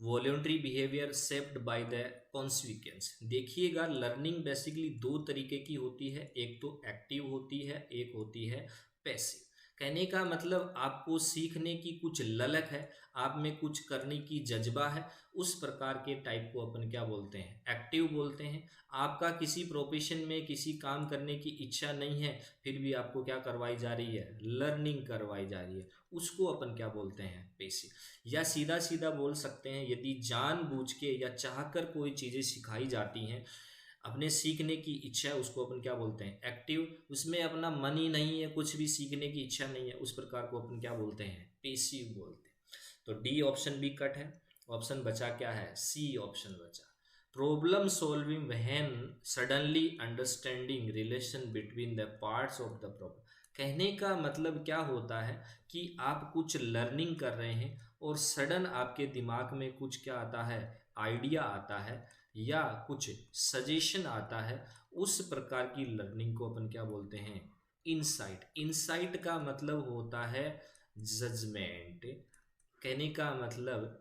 Speaker 1: voluntary behaviour सेप्ड by the consequence. देखिएगा, लर्निंग बेसिकली दो तरीके की होती है, एक तो एक्टिव होती है, एक होती है पैसिव। कहने का मतलब आपको सीखने की कुछ ललक है, आप में कुछ करने की जज्बा है, उस प्रकार के टाइप को अपन क्या बोलते हैं? एक्टिव बोलते हैं। आपका किसी प्रोफेशन में किसी काम करने की इच्छा नहीं है, फिर भी आपको क्या करवाई जा रही है? लर्निंग करवाई जा रही है, उसको अपन क्या बोलते हैं? पैसिव। या सीधा सीधा बोल सकते हैं, यदि जानबूझ के या चाहकर कोई चीज़ें सिखाई जाती हैं, अपने सीखने की इच्छा है, उसको अपन क्या बोलते हैं? एक्टिव। उसमें अपना मन ही नहीं है, कुछ भी सीखने की इच्छा नहीं है, उस प्रकार को अपन क्या बोलते हैं? पैसिव बोलते हैं। तो डी ऑप्शन भी कट है। ऑप्शन बचा क्या है? सी ऑप्शन बचा। Problem solving when suddenly understanding relation between the parts of the problem. कहने का मतलब क्या होता है कि आप कुछ लर्निंग कर रहे हैं और सडन आपके दिमाग में कुछ क्या आता है? आइडिया आता है या कुछ सजेशन आता है, उस प्रकार की लर्निंग को अपन क्या बोलते हैं? इनसाइट। इनसाइट का मतलब होता है जजमेंट। कहने का मतलब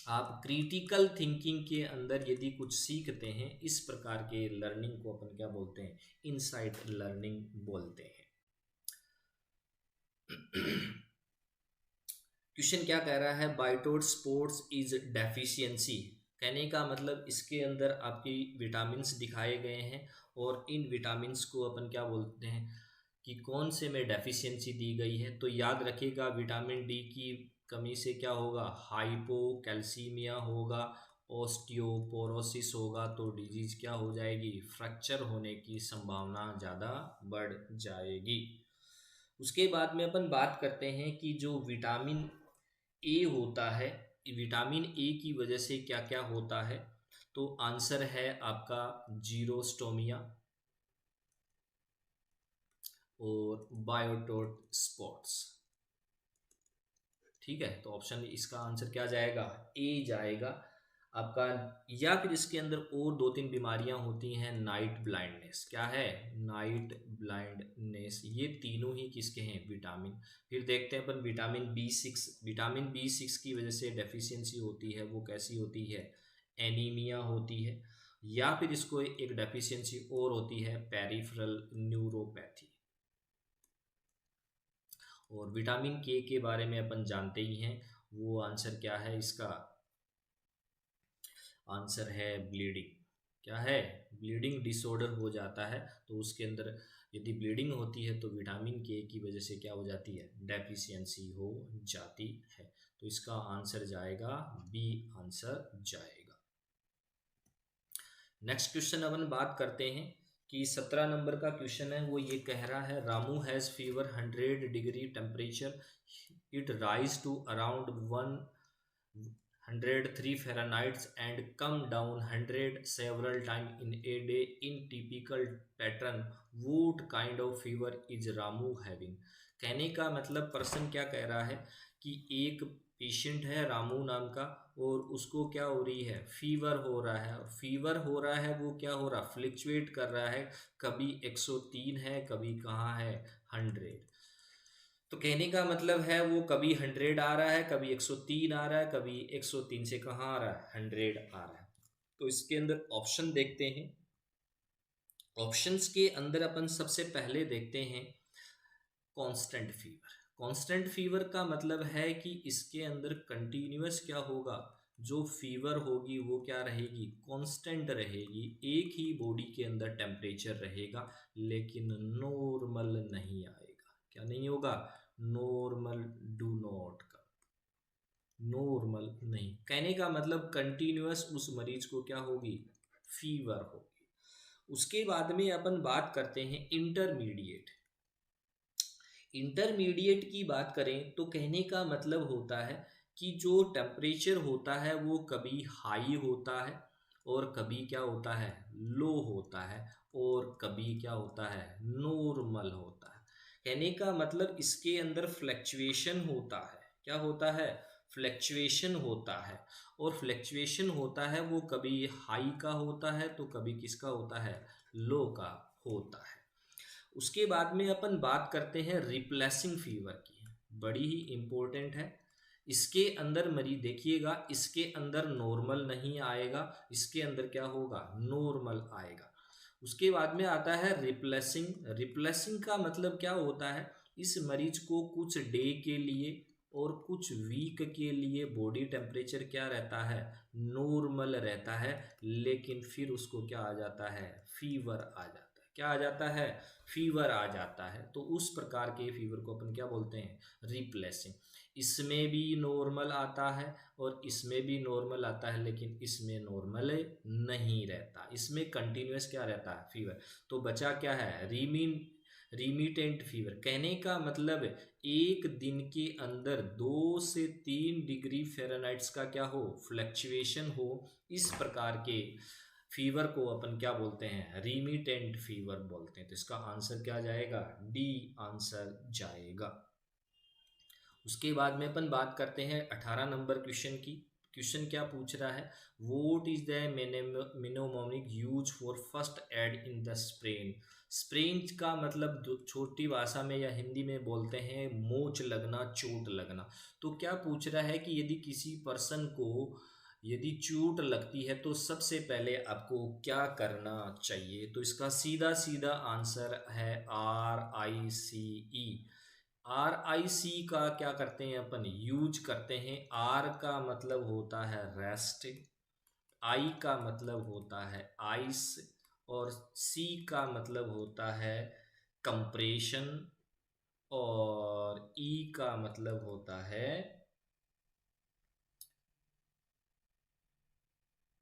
Speaker 1: आप क्रिटिकल थिंकिंग के अंदर यदि कुछ सीखते हैं, इस प्रकार के लर्निंग को अपन क्या बोलते हैं? इनसाइट लर्निंग बोलते हैं। क्वेश्चन क्या कह रहा है? बाइटोड स्पोर्ट्स इज डेफिशिएंसी। कहने का मतलब इसके अंदर आपकी विटामिन्स दिखाए गए हैं और इन विटामिन्स को अपन क्या बोलते हैं कि कौन से में डेफिशिएंसी दी गई है। तो याद रखिएगा, विटामिन डी की कमी से क्या होगा? हाइपोकैल्सीमिया होगा, ऑस्टियोपोरोसिस होगा, तो डिजीज क्या हो जाएगी? फ्रैक्चर होने की संभावना ज़्यादा बढ़ जाएगी। उसके बाद में अपन बात करते हैं कि जो विटामिन ए होता है, विटामिन ए की वजह से क्या क्या होता है। तो आंसर है आपका जीरोस्टोमिया और बायोटोट स्पॉट्स। ठीक है, तो ऑप्शन इसका आंसर क्या जाएगा? ए जाएगा आपका। या फिर इसके अंदर और दो तीन बीमारियां होती हैं, नाइट ब्लाइंडनेस। क्या है? Night blindness. ये तीनों ही किसके हैं? विटामिन। फिर देखते हैं अपन विटामिन बी 6। विटामिन बी 6 की वजह से डेफिशिएंसी होती है, वो कैसी होती है? एनीमिया होती है। या फिर इसको एक डेफिशिएंसी और होती है, पेरिफेरल न्यूरोपैथी। और विटामिन के बारे में अपन जानते ही हैं, वो आंसर क्या है इसका? आंसर है ब्लीडिंग। क्या है? ब्लीडिंग डिसऑर्डर हो जाता है, तो उसके अंदर यदि ब्लीडिंग होती है तो विटामिन के की वजह से क्या हो जाती है? डेफिशिएंसी हो जाती है। तो इसका आंसर जाएगा बी आंसर जाएगा। नेक्स्ट क्वेश्चन अपन बात करते हैं कि 17 नंबर का क्वेश्चन है, वो ये कह रहा है, Ramu has fever 100 degree temperature, it rise to around 1 103 Fahrenheit and come down 100 several times in a day in typical pattern. What kind of fever is Ramu having? कहने का मतलब पर्सन क्या कह रहा है कि एक पेशेंट है रामू नाम का, और उसको क्या हो रही है, फीवर हो रहा है। और फीवर हो रहा है वो क्या हो रहा, फ्लिक्चुएट कर रहा है, कभी 103 है, कभी कहाँ है 100। तो कहने का मतलब है वो कभी 100 आ रहा है, कभी 103 आ रहा है, कभी 103 से कहाँ आ रहा है, 100 आ रहा है। तो इसके अंदर ऑप्शन देखते हैं। ऑप्शंस के अंदर अपन सबसे पहले देखते हैं कांस्टेंट फीवर। कांस्टेंट फीवर का मतलब है कि इसके अंदर कंटिन्यूअस क्या होगा, जो फीवर होगी वो क्या रहेगी, कांस्टेंट रहेगी, एक ही बॉडी के अंदर टेम्परेचर रहेगा, लेकिन नॉर्मल नहीं आएगा। क्या नहीं होगा, नॉर्मल, डू नॉट का, नॉर्मल नहीं। कहने का मतलब कंटिन्यूअस उस मरीज को क्या होगी, फीवर होगी। उसके बाद में अपन बात करते हैं इंटरमीडिएट। इंटरमीडिएट की बात करें तो कहने का मतलब होता है कि जो टेम्परेचर होता है वो कभी हाई होता है और कभी क्या होता है, लो होता है, और कभी क्या होता है, नॉर्मल होता है। कहने का मतलब इसके अंदर फ्लैक्चुएशन होता है। क्या होता है, फ्लैक्चुएशन होता है। और फ्लैक्चुएशन होता है वो कभी हाई का होता है तो कभी किसका होता है, लो का होता है। उसके बाद में अपन बात करते हैं रिप्लेसिंग फीवर की, बड़ी ही इम्पोर्टेंट है। इसके अंदर मरीज देखिएगा, इसके अंदर नॉर्मल नहीं आएगा, इसके अंदर क्या होगा, नॉर्मल आएगा। उसके बाद में आता है रिप्लेसिंग। रिप्लेसिंग का मतलब क्या होता है, इस मरीज को कुछ डे के लिए और कुछ वीक के लिए बॉडी टेम्परेचर क्या रहता है, नॉर्मल रहता है, लेकिन फिर उसको क्या आ जाता है, फीवर आ जाता है। क्या आ जाता है, फीवर आ जाता है। तो उस प्रकार के फीवर को अपन क्या बोलते हैं, रिप्लेसिंग। इसमें भी नॉर्मल आता है और इसमें भी नॉर्मल आता है, लेकिन इसमें नॉर्मल नहीं रहता, इसमें कंटिन्यूअस क्या रहता है, फीवर। तो बचा क्या है, रिमीटेंट फीवर। कहने का मतलब एक दिन के अंदर 2 से 3 डिग्री फ़ारेनहाइट का क्या हो, फ्लक्चुएशन हो, इस प्रकार के फीवर को अपन क्या बोलते हैं, रिमीटेंट फीवर बोलते हैं। तो इसका आंसर क्या जाएगा, डी आंसर जाएगा। उसके बाद में अपन बात करते हैं 18 नंबर क्वेश्चन की। क्वेश्चन क्या पूछ रहा है, what is the mnemonic use for first aid in the sprain. Sprain का मतलब छोटी भाषा में या हिंदी में बोलते हैं मोच लगना, चोट लगना। तो क्या पूछ रहा है कि यदि किसी पर्सन को यदि चोट लगती है तो सबसे पहले आपको क्या करना चाहिए। तो इसका सीधा सीधा आंसर है RICE। RIC का क्या करते हैं अपन, यूज करते हैं। R का मतलब होता है रेस्ट, I का मतलब होता है आइस, और C का मतलब होता है कंप्रेशन, और E का मतलब होता है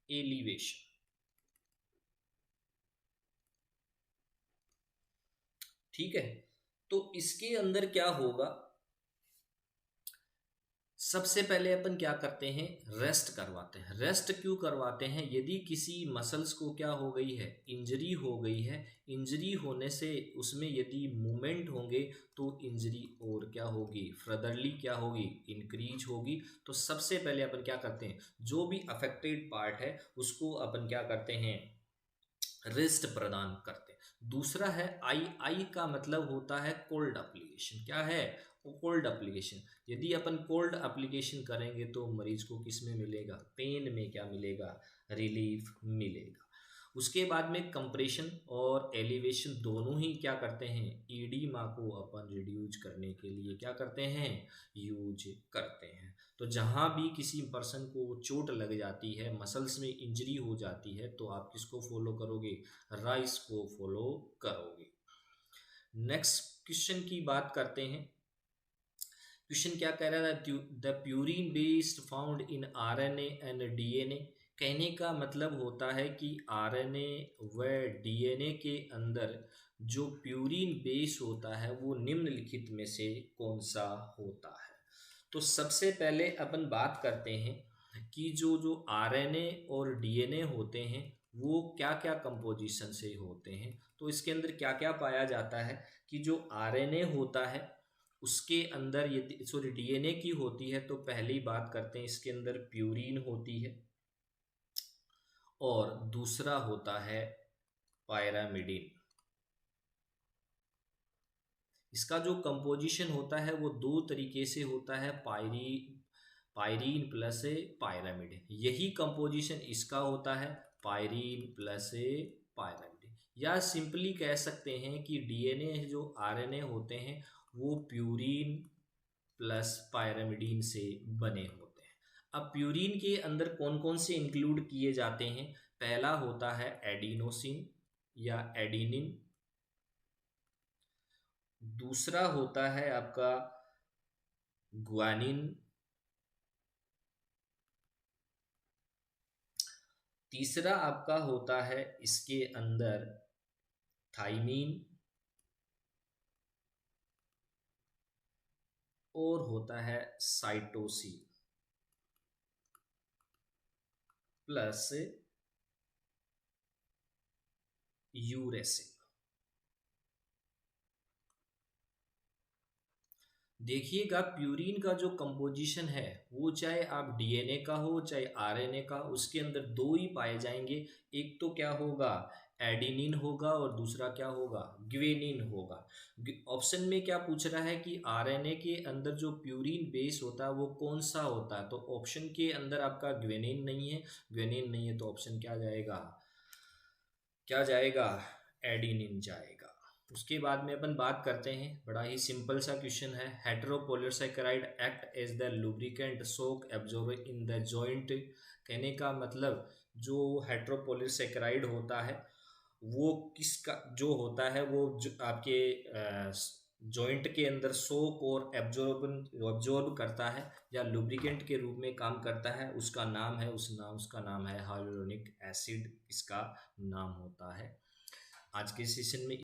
Speaker 1: एलिवेशन। ठीक है, तो इसके अंदर क्या होगा, सबसे पहले अपन क्या करते हैं, रेस्ट करवाते हैं। रेस्ट क्यों करवाते हैं, यदि किसी मसल्स को क्या हो गई है, इंजरी हो गई है, इंजरी होने से उसमें यदि मूवमेंट होंगे तो इंजरी और क्या होगी, फर्दरली क्या होगी, इंक्रीज होगी। तो सबसे पहले अपन क्या करते हैं, जो भी अफेक्टेड पार्ट है उसको अपन क्या करते हैं, रेस्ट प्रदान करते हैं। दूसरा है आई। आई का मतलब होता है कोल्ड एप्लीकेशन। क्या है, कोल्ड एप्लीकेशन। यदि अपन कोल्ड एप्लीकेशन करेंगे तो मरीज को किस में मिलेगा, पेन में क्या मिलेगा, रिलीफ मिलेगा। उसके बाद में कंप्रेशन और एलिवेशन दोनों ही क्या करते हैं, ईडीमा को अपन रिड्यूस करने के लिए क्या करते हैं, यूज करते हैं। तो जहाँ भी किसी पर्सन को चोट लग जाती है, मसल्स में इंजरी हो जाती है, तो आप किसको फॉलो करोगे, राइस को फॉलो करोगे। नेक्स्ट क्वेश्चन की बात करते हैं। क्वेश्चन क्या कह रहा है, the purine based found in RNA and DNA। कहने का मतलब होता है कि RNA व DNA के अंदर जो प्यूरिन बेस होता है वो निम्नलिखित में से कौन सा होता है। तो सबसे पहले अपन बात करते हैं कि जो जो आरएनए और डीएनए होते हैं वो क्या क्या कंपोजिशन से होते हैं। तो इसके अंदर क्या क्या पाया जाता है कि जो आरएनए होता है उसके अंदर, यदि सॉरी डीएनए की होती है, तो पहली बात करते हैं इसके अंदर प्यूरीन होती है और दूसरा होता है पायरामिडिन। इसका जो कंपोजिशन होता है वो दो तरीके से होता है, पायरीन प्लस ए पायरामिडिन। यही कंपोजिशन इसका होता है, पायरीन प्लस ए पायरामिडिन। या सिंपली कह सकते हैं कि डीएनए जो आरएनए होते हैं वो प्यूरीन प्लस पायरामिडीन से बने होते हैं। अब प्यूरीन के अंदर कौन कौन से इंक्लूड किए जाते हैं? पहला होता है एडिनोसिन या एडिनिन, दूसरा होता है आपका ग्वानिन, तीसरा आपका होता है इसके अंदर थाइमीन, और होता है साइटोसिन प्लस यूरेसिल। देखिएगा प्यूरीन का जो कंपोजिशन है वो चाहे आप डीएनए का हो चाहे आरएनए का, उसके अंदर दो ही पाए जाएंगे। एक तो क्या होगा, एडिनिन होगा, और दूसरा क्या होगा, ग्वेनिन होगा। ऑप्शन में क्या पूछ रहा है कि आरएनए के अंदर जो प्यूरीन बेस होता है वो कौन सा होता है, तो ऑप्शन के अंदर आपका ग्वेनिन नहीं है। ग्वेनिन नहीं है तो ऑप्शन क्या जाएगा, क्या जाएगा, एडिनिन जाएगा। उसके बाद में अपन बात करते हैं, बड़ा ही सिंपल सा क्वेश्चन है। Heteropolysaccharide act as the lubricant shock absorb in the joint. कहने का मतलब जो हेटेरोपॉलीसेकेराइड होता है वो किसका जो होता है वो जो आपके जॉइंट के अंदर सोक और एब्जॉर्ब करता है या लुब्रिकेंट के रूप में काम करता है, उसका नाम है, उसका नाम है हाइलुरोनिक एसिड, इसका नाम होता है। आज के सेशन में